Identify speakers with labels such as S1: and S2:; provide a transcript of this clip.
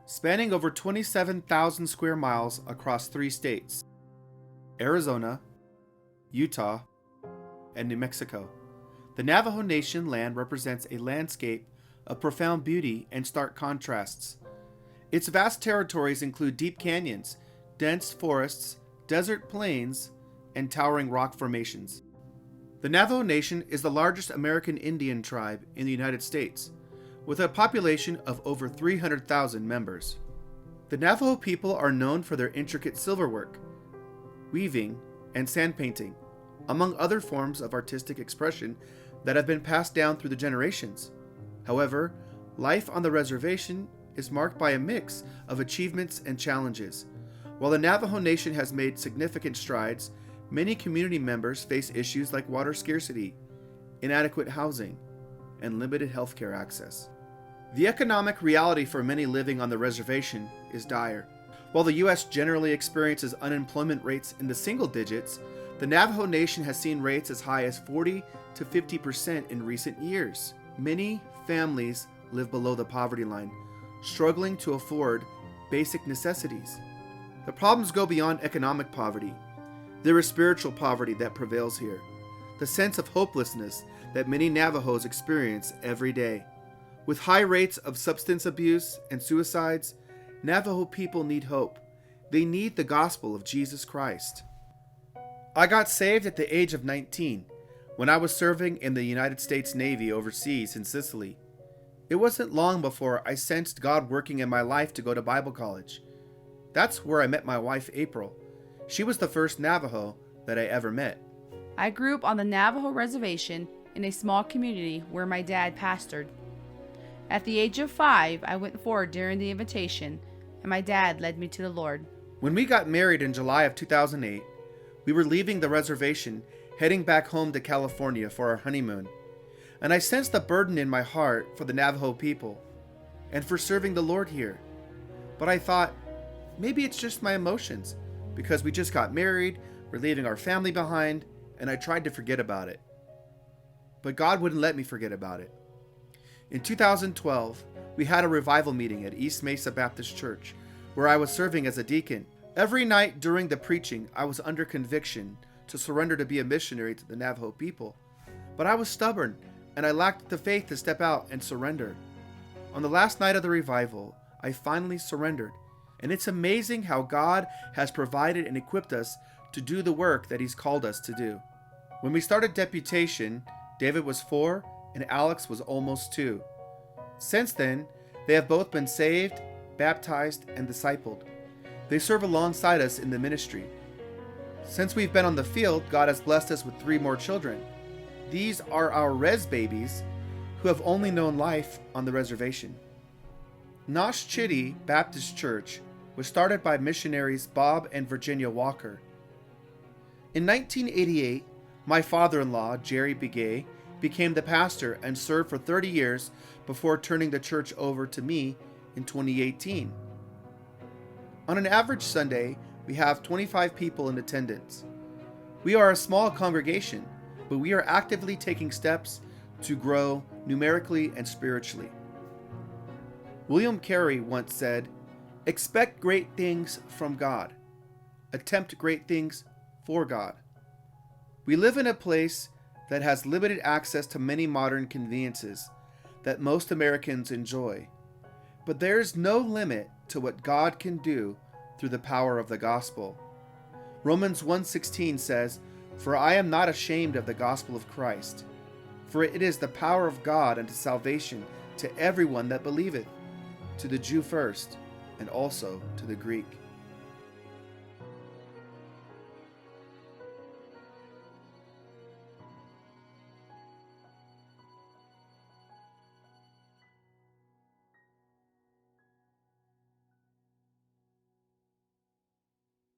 S1: spanning over 27,000 square miles across 3 states: Arizona, Utah, and New Mexico. The Navajo Nation land represents a landscape of profound beauty and stark contrasts. Its vast territories include deep canyons, dense forests, desert plains, and towering rock formations. The Navajo Nation is the largest American Indian tribe in the United States, with a population of over 300,000 members. The Navajo people are known for their intricate silverwork, weaving, and sand painting, among other forms of artistic expression that have been passed down through the generations. However, life on the reservation is marked by a mix of achievements and challenges. While the Navajo Nation has made significant strides, many community members face issues like water scarcity, inadequate housing, and limited healthcare access. The economic reality for many living on the reservation is dire. While the U.S. generally experiences unemployment rates in the single digits, the Navajo Nation has seen rates as high as 40 to 50% in recent years. Many families live below the poverty line, struggling to afford basic necessities. The problems go beyond economic poverty. There is spiritual poverty that prevails here, the sense of hopelessness that many Navajos experience every day. With high rates of substance abuse and suicides, Navajo people need hope. They need the gospel of Jesus Christ. I got saved at the age of 19 when I was serving in the United States Navy overseas in Sicily. It wasn't long before I sensed God working in my life to go to Bible college. That's where I met my wife, April. She was the first Navajo that I ever met.
S2: I grew up on the Navajo reservation in a small community where my dad pastored. At the age of 5, I went forward during the invitation, and my dad led me to the Lord.
S1: When we got married in July of 2008, we were leaving the reservation, heading back home to California for our honeymoon. And I sensed the burden in my heart for the Navajo people and for serving the Lord here. But I thought, maybe it's just my emotions, because we just got married, we're leaving our family behind, and I tried to forget about it. But God wouldn't let me forget about it. In 2012, we had a revival meeting at East Mesa Baptist Church, where I was serving as a deacon. Every night during the preaching, I was under conviction to surrender to be a missionary to the Navajo people. But I was stubborn, and I lacked the faith to step out and surrender. On the last night of the revival, I finally surrendered, and it's amazing how God has provided and equipped us to do the work that He's called us to do. When we started deputation, David was 4 and Alex was almost 2. Since then, they have both been saved, baptized, and discipled. They serve alongside us in the ministry. Since we've been on the field, God has blessed us with 3 more children. These are our res babies who have only known life on the reservation. Naschitti Baptist Church was started by missionaries Bob and Virginia Walker. In 1988, my father-in-law, Jerry Begay, became the pastor and served for 30 years before turning the church over to me in 2018. On an average Sunday, we have 25 people in attendance. We are a small congregation, but we are actively taking steps to grow numerically and spiritually. William Carey once said, "Expect great things from God. Attempt great things for God." We live in a place that has limited access to many modern conveniences that most Americans enjoy. But there is no limit to what God can do through the power of the gospel. Romans 1:16 says, "For I am not ashamed of the gospel of Christ, for it is the power of God unto salvation to everyone that believeth, to the Jew first, and also to the Greek."